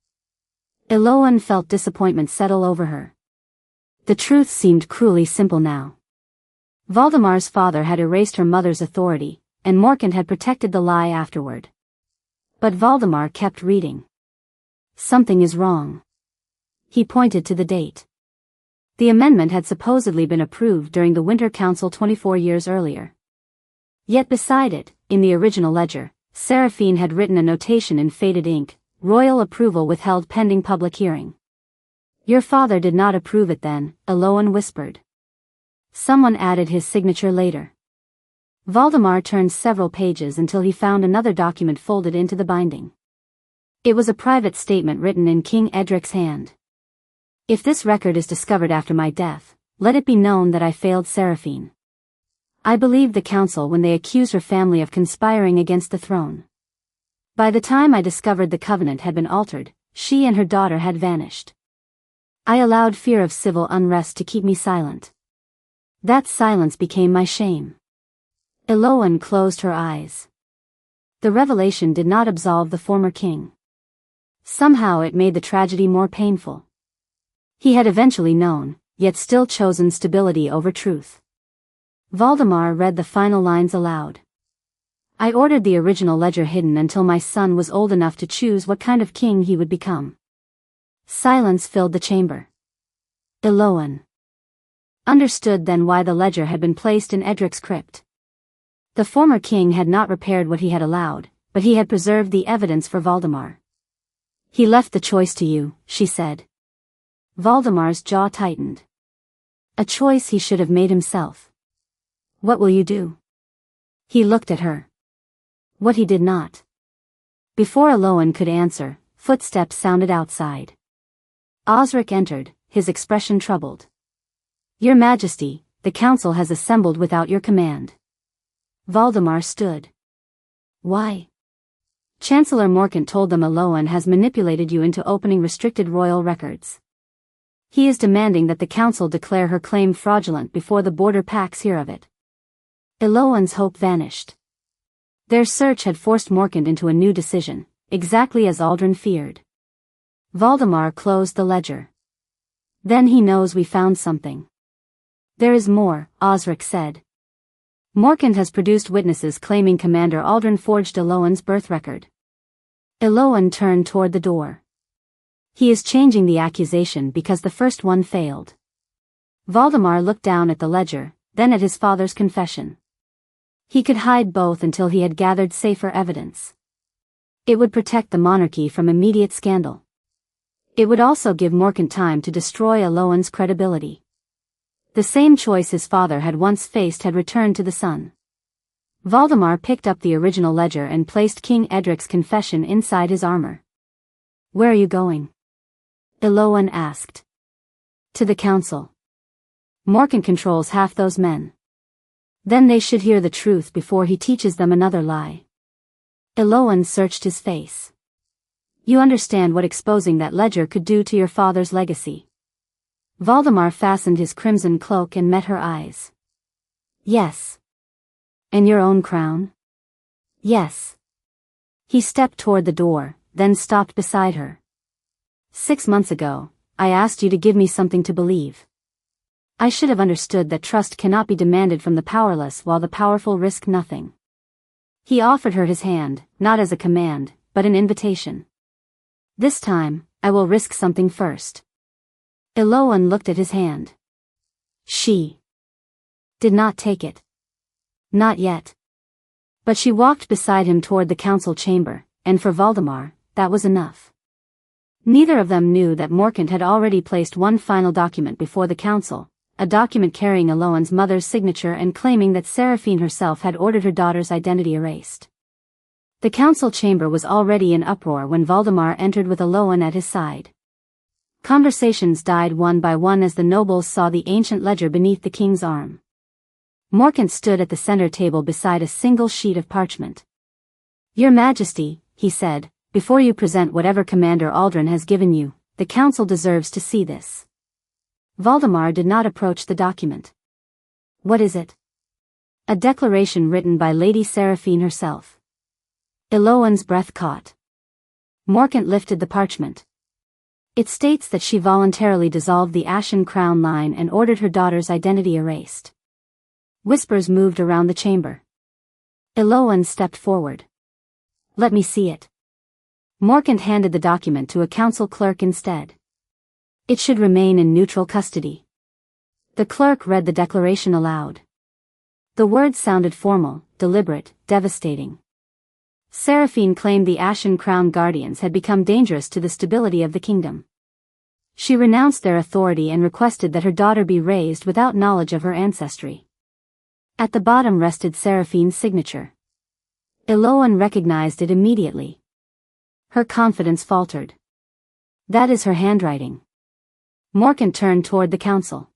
Eloan felt disappointment settle over her. The truth seemed cruelly simple now. Valdemar's father had erased her mother's authority, and Morkant had protected the lie afterward. But Valdemar kept reading. Something is wrong. He pointed to the date. The amendment had supposedly been approved during the Winter Council 24 years earlier. Yet beside it, in the original ledger, Seraphine had written a notation in faded ink, royal approval withheld pending public hearing. Your father did not approve it then, Eloan whispered. Someone added his signature later. Valdemar turned several pages until he found another document folded into the binding. It was a private statement written in King Edric's hand. If this record is discovered after my death, let it be known that I failed Seraphine. I believed the council when they accused her family of conspiring against the throne. By the time I discovered the covenant had been altered, she and her daughter had vanished. I allowed fear of civil unrest to keep me silent. That silence became my shame. Eloan closed her eyes. The revelation did not absolve the former king. Somehow it made the tragedy more painful. He had eventually known, yet still chosen stability over truth. Valdemar read the final lines aloud. I ordered the original ledger hidden until my son was old enough to choose what kind of king he would become. Silence filled the chamber. Eloan understood then why the ledger had been placed in Edric's crypt. The former king had not repaired what he had allowed, but he had preserved the evidence for Valdemar. He left the choice to you, she said. Valdemar's jaw tightened. A choice he should have made himself. What will you do? He looked at her. What he did not. Before Eloan could answer, footsteps sounded outside. Osric entered, his expression troubled. Your Majesty, the council has assembled without your command. Valdemar stood. Why? Chancellor Morkant told them Eloan has manipulated you into opening restricted royal records. He is demanding that the council declare her claim fraudulent before the border packs hear of it. Eloan's hope vanished. Their search had forced Morkant into a new decision, exactly as Aldrin feared. Valdemar closed the ledger. Then he knows we found something. There is more, Osric said. Morkant has produced witnesses claiming Commander Aldrin forged Eloan's birth record. Eloan turned toward the door. He is changing the accusation because the first one failed. Valdemar looked down at the ledger, then at his father's confession. He could hide both until he had gathered safer evidence. It would protect the monarchy from immediate scandal. It would also give Morkant time to destroy Eloan's credibility. The same choice his father had once faced had returned to the son. Valdemar picked up the original ledger and placed King Edric's confession inside his armor. Where are you going? Eloan asked. To the council. Morkant controls half those men. Then they should hear the truth before he teaches them another lie. Eloan searched his face. You understand what exposing that ledger could do to your father's legacy. Valdemar fastened his crimson cloak and met her eyes. Yes. And your own crown? Yes. He stepped toward the door, then stopped beside her. 6 months ago, I asked you to give me something to believe. I should have understood that trust cannot be demanded from the powerless while the powerful risk nothing. He offered her his hand, not as a command, but an invitation. This time, I will risk something first. Eloan looked at his hand. She did not take it. Not yet. But she walked beside him toward the council chamber, and for Valdemar, that was enough. Neither of them knew that Morkant had already placed one final document before the council, a document carrying Eloan's mother's signature and claiming that Seraphine herself had ordered her daughter's identity erased. The council chamber was already in uproar when Valdemar entered with Eloan at his side. Conversations died one by one as the nobles saw the ancient ledger beneath the king's arm. Morkant stood at the center table beside a single sheet of parchment. "Your Majesty," he said, "before you present whatever Commander Aldrin has given you, the council deserves to see this." Valdemar did not approach the document. "What is it?" "A declaration written by Lady Seraphine herself." Eloan's breath caught. Morkant lifted the parchment. "It states that she voluntarily dissolved the Ashen Crown line and ordered her daughter's identity erased." Whispers moved around the chamber. Eloan stepped forward. "Let me see it." Morkant handed the document to a council clerk instead. "It should remain in neutral custody." The clerk read the declaration aloud. The words sounded formal, deliberate, devastating. Seraphine claimed the Ashen Crown Guardians had become dangerous to the stability of the kingdom. She renounced their authority and requested that her daughter be raised without knowledge of her ancestry. At the bottom rested Seraphine's signature. Eloan recognized it immediately. Her confidence faltered. "That is her handwriting." Morkant turned toward the council.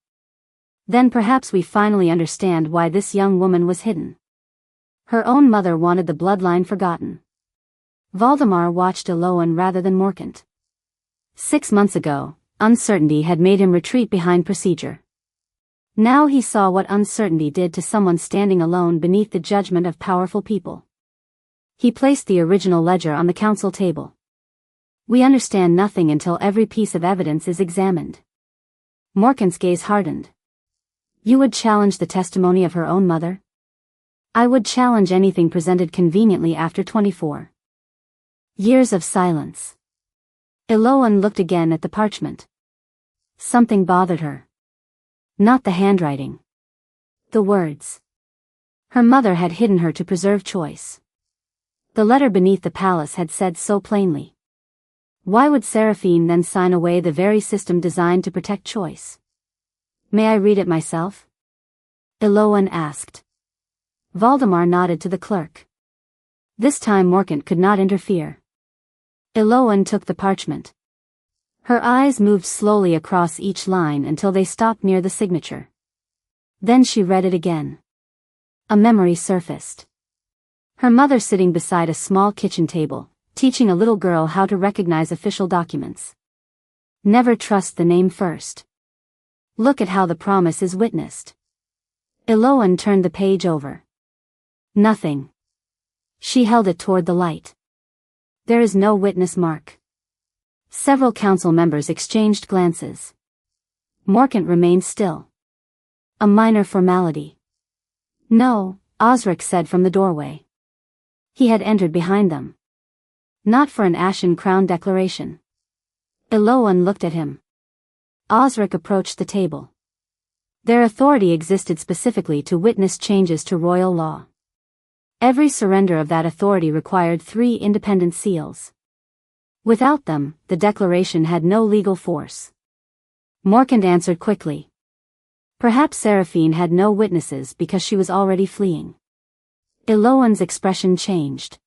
"Then perhaps we finally understand why this young woman was hidden. Her own mother wanted the bloodline forgotten." Valdemar watched Eloan rather than Morkant. 6 months ago, uncertainty had made him retreat behind procedure. Now he saw what uncertainty did to someone standing alone beneath the judgment of powerful people. He placed the original ledger on the council table. "We understand nothing until every piece of evidence is examined." Morkant's gaze hardened. "You would challenge the testimony of her own mother?" "I would challenge anything presented conveniently after 24 years of silence." Eloan looked again at the parchment. Something bothered her. Not the handwriting. The words. Her mother had hidden her to preserve choice. The letter beneath the palace had said so plainly. Why would Seraphine then sign away the very system designed to protect choice? "May I read it myself?" Eloan asked. Valdemar nodded to the clerk. This time Morkant could not interfere. Eloan took the parchment. Her eyes moved slowly across each line until they stopped near the signature. Then she read it again. A memory surfaced. Her mother sitting beside a small kitchen table, teaching a little girl how to recognize official documents. Never trust the name first. Look at how the promise is witnessed. Eloan turned the page over. Nothing. She held it toward the light. There is no witness mark. Several council members exchanged glances. Morkant remained still. A minor formality. "No," Osric said from the doorway. He had entered behind them. "Not for an Ashen Crown declaration." Eloan looked at him. Osric approached the table. Their authority existed specifically to witness changes to royal law. Every surrender of that authority required 3 independent seals. Without them, the declaration had no legal force. Morkant answered quickly. Perhaps Seraphine had no witnesses because she was already fleeing. Eloan's expression changed.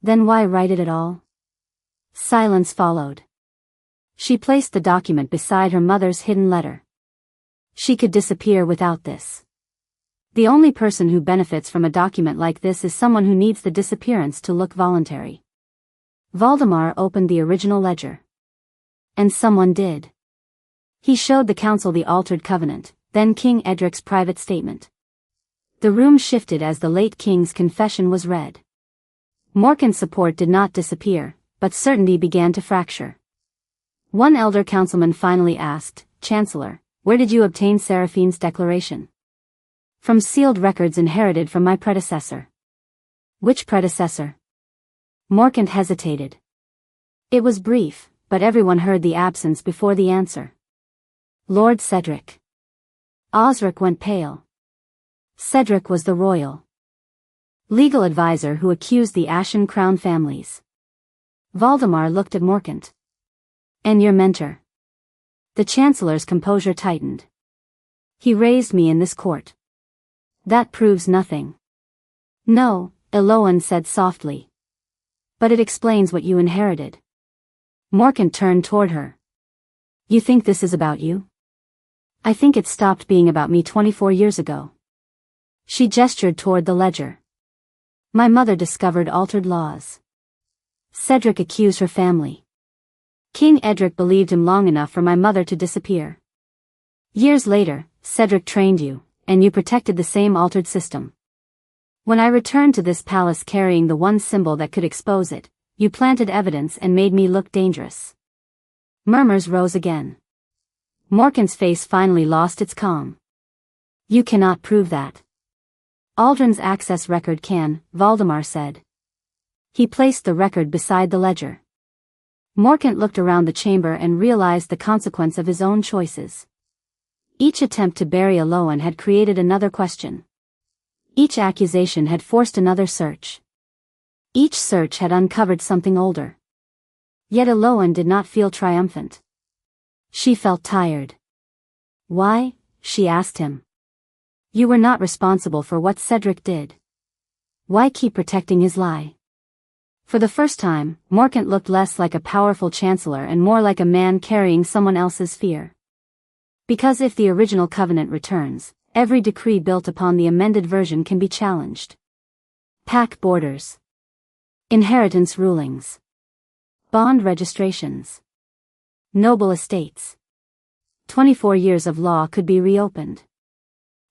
Then why write it at all? Silence followed. She placed the document beside her mother's hidden letter. She could disappear without this. The only person who benefits from a document like this is someone who needs the disappearance to look voluntary. Valdemar opened the original ledger. And someone did. He showed the council the altered covenant, then King Edric's private statement. The room shifted as the late king's confession was read. Morkant's support did not disappear, but certainty began to fracture. One elder councilman finally asked, "Chancellor, where did you obtain Seraphine's declaration?" "From sealed records inherited from my predecessor." "Which predecessor?" Morkant hesitated. It was brief, but everyone heard the absence before the answer. "Lord Cedric." Osric went pale. Cedric was the royal legal advisor who accused the Ashen Crown families. Valdemar looked at Morkant. And your mentor? The Chancellor's composure tightened. He raised me in this court. That proves nothing. No, Eloan said softly. But it explains what you inherited. Morkant turned toward her. You think this is about you? I think it stopped being about me 24 years ago. She gestured toward the ledger. My mother discovered altered laws. Cedric accused her family. King Edric believed him long enough for my mother to disappear. Years later, Cedric trained you, and you protected the same altered system. When I returned to this palace carrying the one symbol that could expose it, you planted evidence and made me look dangerous. Murmurs rose again. Morkant's face finally lost its calm. You cannot prove that. Aldrin's access record can, Valdemar said. He placed the record beside the ledger. Morkant looked around the chamber and realized the consequence of his own choices. Each attempt to bury Eloan had created another question. Each accusation had forced another search. Each search had uncovered something older. Yet Eloan did not feel triumphant. She felt tired. Why? She asked him. You were not responsible for what Cedric did. Why keep protecting his lie? For the first time, Morkant looked less like a powerful chancellor and more like a man carrying someone else's fear. Because if the original covenant returns, every decree built upon the amended version can be challenged. Pack borders. Inheritance rulings. Bond registrations. Noble estates. 24 years of law could be reopened.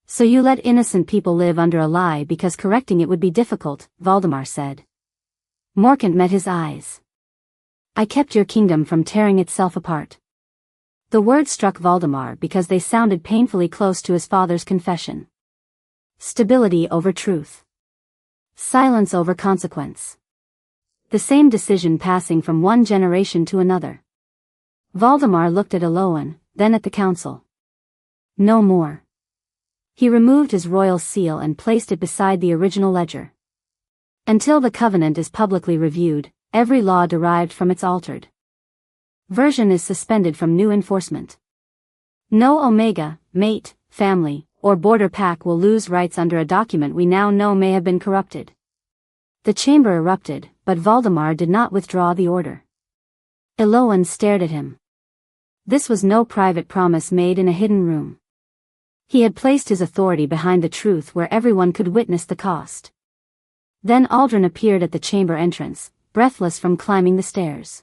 So you let innocent people live under a lie because correcting it would be difficult, Valdemar said. Morkant met his eyes. I kept your kingdom from tearing itself apart. The words struck Valdemar because they sounded painfully close to his father's confession. Stability over truth. Silence over consequence. The same decision passing from one generation to another. Valdemar looked at Eloan, then at the council. No more. He removed his royal seal and placed it beside the original ledger. Until the covenant is publicly reviewed, every law derived from its altered version is suspended from new enforcement. No Omega, mate, family, or border pack will lose rights under a document we now know may have been corrupted. The chamber erupted, but Valdemar did not withdraw the order. Eloan stared at him. This was no private promise made in a hidden room. He had placed his authority behind the truth where everyone could witness the cost. Then Aldrin appeared at the chamber entrance, breathless from climbing the stairs.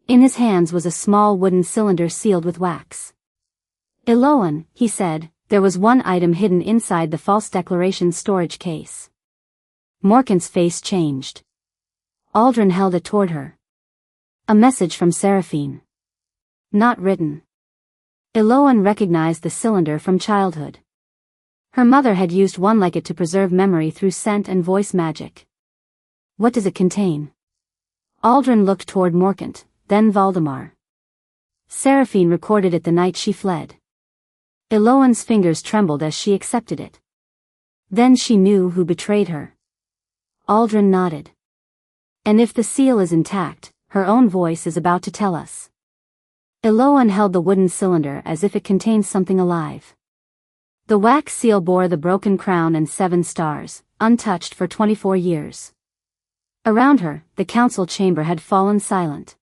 In his hands was a small wooden cylinder sealed with wax. Eloan, he said, there was one item hidden inside the false declaration storage case. Morkant's face changed. Aldrin held it toward her. A message from Seraphine. Not written. Eloan recognized the cylinder from childhood. Her mother had used one like it to preserve memory through scent and voice magic. What does it contain? Aldrin looked toward Morkant, then Valdemar. Seraphine recorded it the night she fled. Eloan's fingers trembled as she accepted it. Then she knew who betrayed her. Aldrin nodded. And if the seal is intact, her own voice is about to tell us. Eloan held the wooden cylinder as if it contained something alive. The wax seal bore the broken crown and 7 stars, untouched for 24 years. Around her, the council chamber had fallen silent.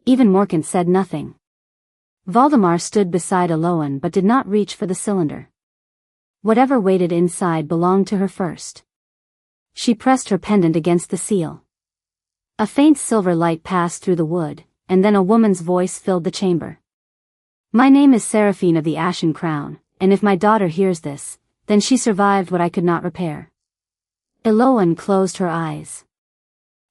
Even Morkant said nothing. Valdemar stood beside Eloan but did not reach for the cylinder. Whatever waited inside belonged to her first. She pressed her pendant against the seal. A faint silver light passed through the wood, and then a woman's voice filled the chamber. My name is Seraphine of the Ashen Crown, and if my daughter hears this, then she survived what I could not repair. Eloan closed her eyes.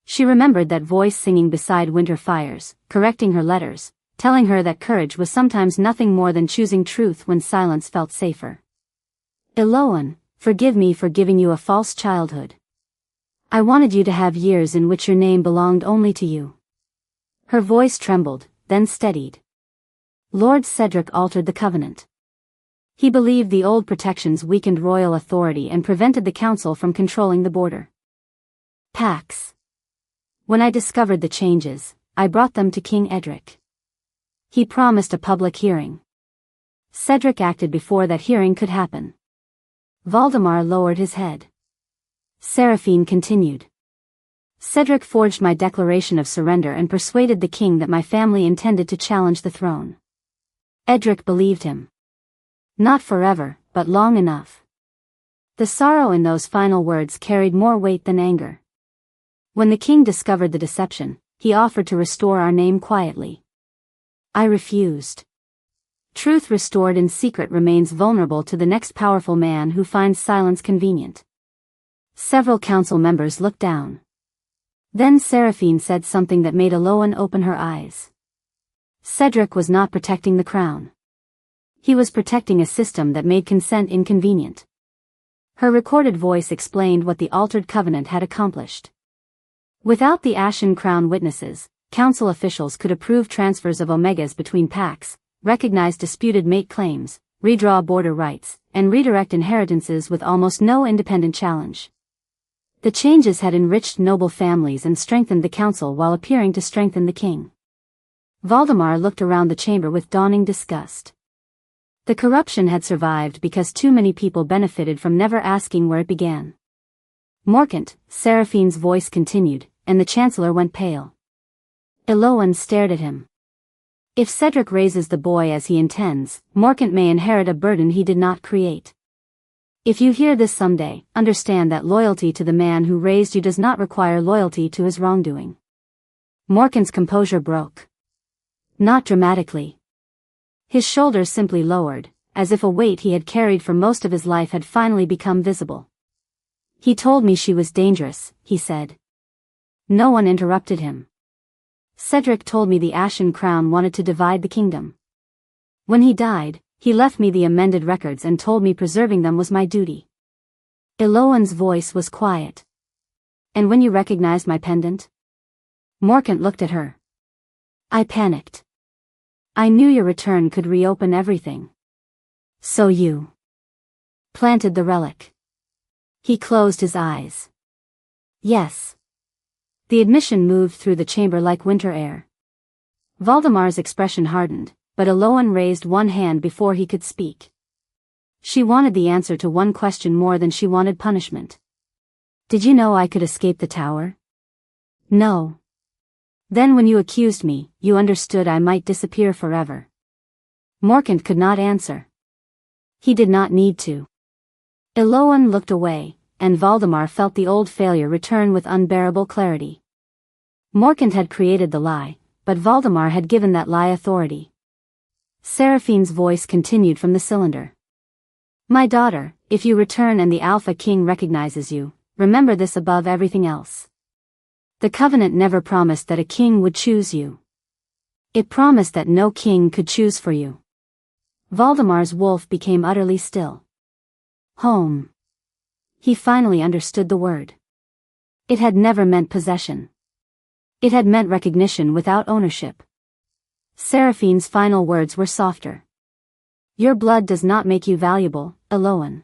She remembered that voice singing beside winter fires, correcting her letters, telling her that courage was sometimes nothing more than choosing truth when silence felt safer. Eloan, forgive me for giving you a false childhood. I wanted you to have years in which your name belonged only to you. Her voice trembled, then steadied. Lord Cedric altered the covenant. He believed the old protections weakened royal authority and prevented the council from controlling the border. Pax. When I discovered the changes, I brought them to King Edric. He promised a public hearing. Cedric acted before that hearing could happen. Valdemar lowered his head. Seraphine continued. Cedric forged my declaration of surrender and persuaded the king that my family intended to challenge the throne. Edric believed him. Not forever, but long enough. The sorrow in those final words carried more weight than anger. When the king discovered the deception, he offered to restore our name quietly. I refused. Truth restored in secret remains vulnerable to the next powerful man who finds silence convenient. Several council members looked down. Then Seraphine said something that made Eloan open her eyes. Cedric was not protecting the crown. He was protecting a system that made consent inconvenient. Her recorded voice explained what the altered covenant had accomplished. Without the Ashen Crown witnesses, council officials could approve transfers of omegas between packs, recognize disputed mate claims, redraw border rights, and redirect inheritances with almost no independent challenge. The changes had enriched noble families and strengthened the council while appearing to strengthen the king. Valdemar looked around the chamber with dawning disgust. The corruption had survived because too many people benefited from never asking where it began. Morkant, Seraphine's voice continued, and the chancellor went pale. Eloan stared at him. If Cedric raises the boy as he intends, Morkant may inherit a burden he did not create. If you hear this someday, understand that loyalty to the man who raised you does not require loyalty to his wrongdoing. Morkant's composure broke. Not dramatically. His shoulders simply lowered, as if a weight he had carried for most of his life had finally become visible. He told me she was dangerous, he said. No one interrupted him. Cedric told me the Ashen Crown wanted to divide the kingdom. When he died, he left me the amended records and told me preserving them was my duty. Eloan's voice was quiet. And when you recognized my pendant? Morkant looked at her. I panicked. I knew your return could reopen everything. So you planted the relic. He closed his eyes. Yes. The admission moved through the chamber like winter air. Valdemar's expression hardened, but Eloan raised one hand before he could speak. She wanted the answer to one question more than she wanted punishment. Did you know I could escape the tower? No. Then when you accused me, you understood I might disappear forever. Morkant could not answer. He did not need to. Eloan looked away, and Valdemar felt the old failure return with unbearable clarity. Morkant had created the lie, but Valdemar had given that lie authority. Seraphine's voice continued from the cylinder. My daughter, if you return and the Alpha King recognizes you, remember this above everything else. The covenant never promised that a king would choose you. It promised that no king could choose for you. Valdemar's wolf became utterly still. Home. He finally understood the word. It had never meant possession. It had meant recognition without ownership. Seraphine's final words were softer. Your blood does not make you valuable, Eloan.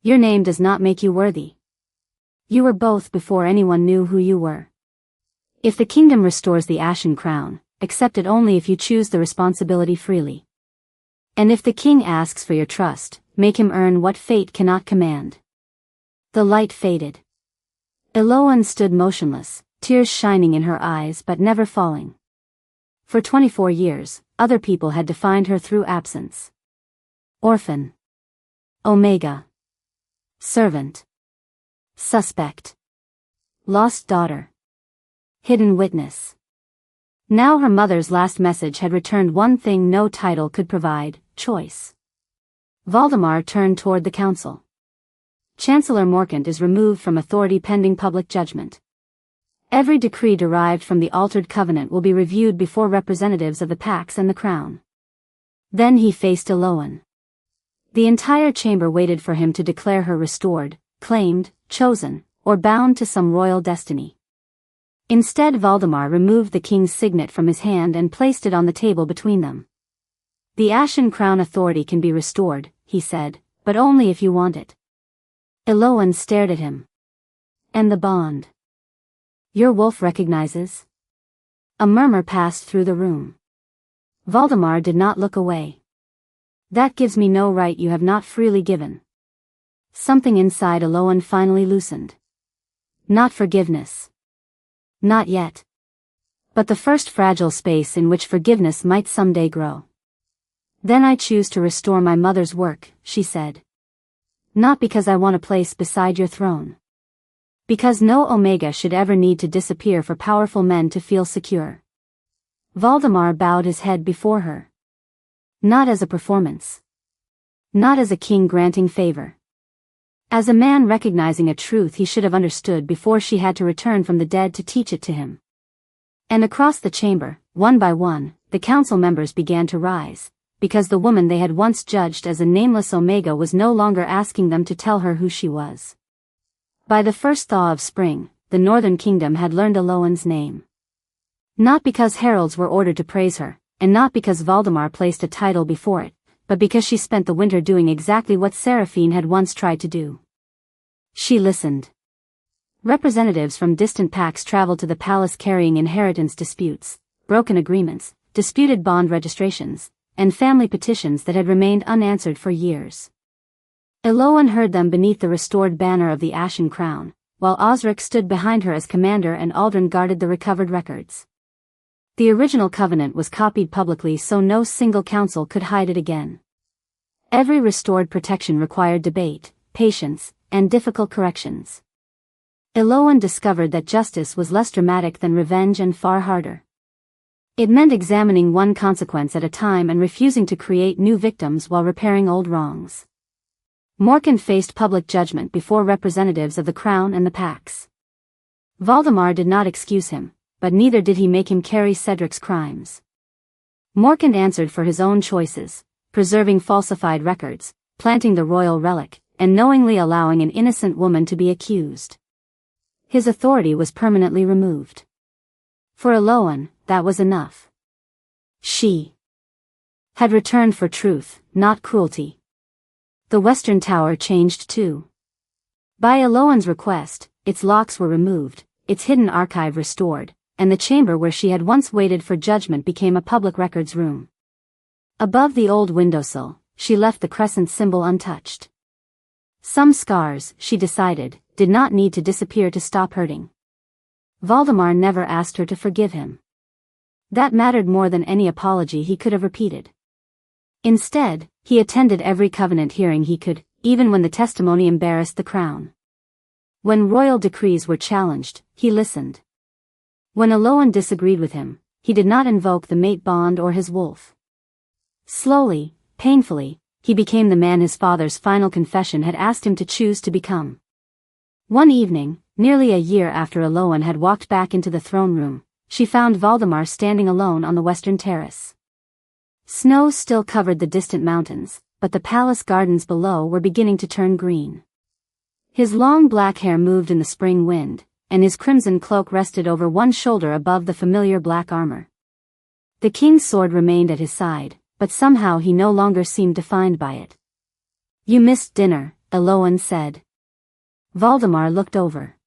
Your name does not make you worthy. You were both before anyone knew who you were. If the kingdom restores the Ashen Crown, accept it only if you choose the responsibility freely. And if the king asks for your trust, make him earn what fate cannot command. The light faded. Eloan stood motionless, tears shining in her eyes but never falling. For 24 years, other people had defined her through absence. Orphan. Omega. Servant. Suspect. Lost daughter. Hidden witness. Now her mother's last message had returned one thing no title could provide, choice. Valdemar turned toward the council. Chancellor Morkant is removed from authority pending public judgment. Every decree derived from the altered covenant will be reviewed before representatives of the Pax and the Crown. Then he faced Eloan. The entire chamber waited for him to declare her restored, claimed, chosen, or bound to some royal destiny. Instead, Valdemar removed the king's signet from his hand and placed it on the table between them. The Ashen Crown authority can be restored, he said, but only if you want it. Eloan stared at him. And the bond? Your wolf recognizes? A murmur passed through the room. Valdemar did not look away. That gives me no right you have not freely given. Something inside Eloan finally loosened. Not forgiveness. Not yet. But the first fragile space in which forgiveness might someday grow. Then I choose to restore my mother's work, she said. Not because I want a place beside your throne. Because no Omega should ever need to disappear for powerful men to feel secure. Valdemar bowed his head before her. Not as a performance. Not as a king granting favor. As a man recognizing a truth he should have understood before she had to return from the dead to teach it to him. And across the chamber, one by one, the council members began to rise, because the woman they had once judged as a nameless Omega was no longer asking them to tell her who she was. By the first thaw of spring, the Northern Kingdom had learned Eloan's name. Not because heralds were ordered to praise her, and not because Valdemar placed a title before it, but because she spent the winter doing exactly what Seraphine had once tried to do. She listened. Representatives from distant packs traveled to the palace carrying inheritance disputes, broken agreements, disputed bond registrations, and family petitions that had remained unanswered for years. Eloan heard them beneath the restored banner of the Ashen Crown, while Osric stood behind her as commander and Aldrin guarded the recovered records. The original covenant was copied publicly so no single council could hide it again. Every restored protection required debate, patience, and difficult corrections. Eloan discovered that justice was less dramatic than revenge and far harder. It meant examining one consequence at a time and refusing to create new victims while repairing old wrongs. Morkan faced public judgment before representatives of the Crown and the Pax. Valdemar did not excuse him, but neither did he make him carry Cedric's crimes. Morkan answered for his own choices, preserving falsified records, planting the royal relic, and knowingly allowing an innocent woman to be accused. His authority was permanently removed. For Eloan, that was enough. She had returned for truth, not cruelty. The Western Tower changed too. By Eloan's request, its locks were removed, its hidden archive restored, and the chamber where she had once waited for judgment became a public records room. Above the old windowsill, she left the crescent symbol untouched. Some scars, she decided, did not need to disappear to stop hurting. Valdemar never asked her to forgive him. That mattered more than any apology he could have repeated. Instead, he attended every covenant hearing he could, even when the testimony embarrassed the crown. When royal decrees were challenged, he listened. When Eloan disagreed with him, he did not invoke the mate bond or his wolf. Slowly, painfully, he became the man his father's final confession had asked him to choose to become. One evening, nearly a year after Eloan had walked back into the throne room, she found Valdemar standing alone on the western terrace. Snow still covered the distant mountains, but the palace gardens below were beginning to turn green. His long black hair moved in the spring wind, and his crimson cloak rested over one shoulder above the familiar black armor. The king's sword remained at his side, but somehow he no longer seemed defined by it. You missed dinner, Eloan said. Valdemar looked over.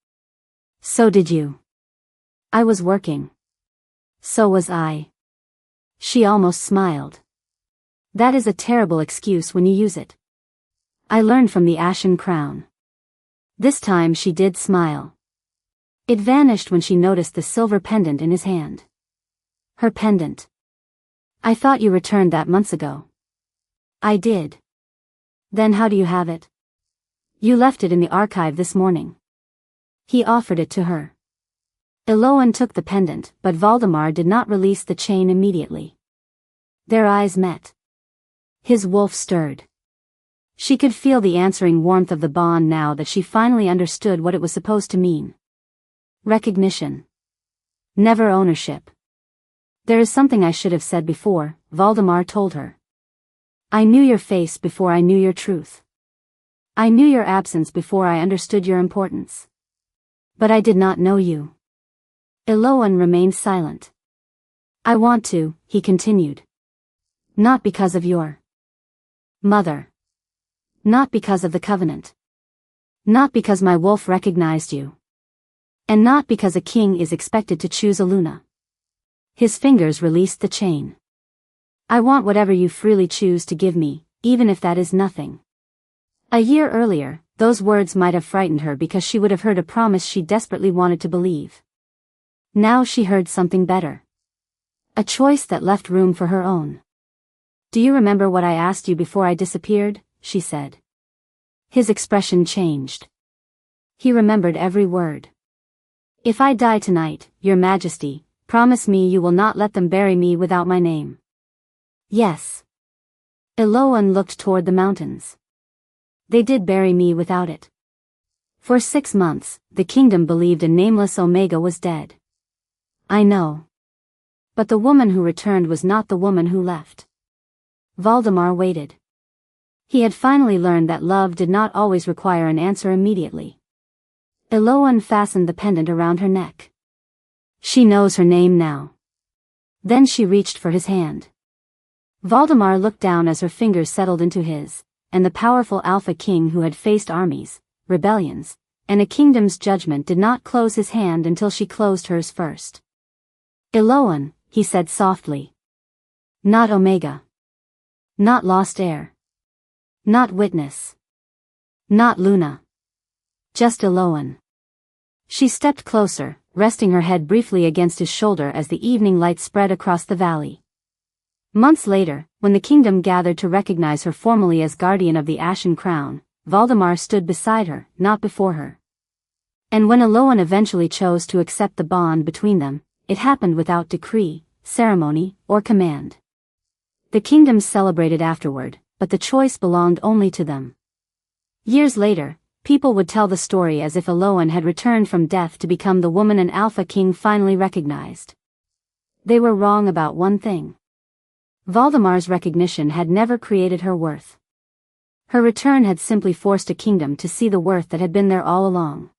So did you. I was working. So was I. She almost smiled. That is a terrible excuse when you use it. I learned from the Ashen Crown. This time she did smile. It vanished when she noticed the silver pendant in his hand. Her pendant. I thought you returned that months ago. I did. Then how do you have it? You left it in the archive this morning. He offered it to her. Eloan took the pendant, but Valdemar did not release the chain immediately. Their eyes met. His wolf stirred. She could feel the answering warmth of the bond now that she finally understood what it was supposed to mean. Recognition. Never ownership. There is something I should have said before, Valdemar told her. I knew your face before I knew your truth. I knew your absence before I understood your importance. But I did not know you. Eloan remained silent. I want to, he continued. Not because of your mother. Not because of the covenant. Not because my wolf recognized you. And not because a king is expected to choose a Luna. His fingers released the chain. I want whatever you freely choose to give me, even if that is nothing. A year earlier, those words might have frightened her because she would have heard a promise she desperately wanted to believe. Now she heard something better. A choice that left room for her own. Do you remember what I asked you before I disappeared? She said. His expression changed. He remembered every word. If I die tonight, Your Majesty, promise me you will not let them bury me without my name. Yes. Eloan looked toward the mountains. They did bury me without it. For 6 months, the kingdom believed a nameless Omega was dead. I know. But the woman who returned was not the woman who left. Valdemar waited. He had finally learned that love did not always require an answer immediately. Eloan fastened the pendant around her neck. She knows her name now. Then she reached for his hand. Valdemar looked down as her fingers settled into his, and the powerful Alpha King who had faced armies, rebellions, and a kingdom's judgment did not close his hand until she closed hers first. Eloan, he said softly. Not Omega. Not lost heir. Not witness. Not Luna. Just Eloan. She stepped closer, resting her head briefly against his shoulder as the evening light spread across the valley. Months later, when the kingdom gathered to recognize her formally as guardian of the Ashen Crown, Valdemar stood beside her, not before her. And when Eloan eventually chose to accept the bond between them, it happened without decree, ceremony, or command. The kingdoms celebrated afterward, but the choice belonged only to them. Years later, people would tell the story as if Eloan had returned from death to become the woman an Alpha King finally recognized. They were wrong about one thing. Valdemar's recognition had never created her worth. Her return had simply forced a kingdom to see the worth that had been there all along.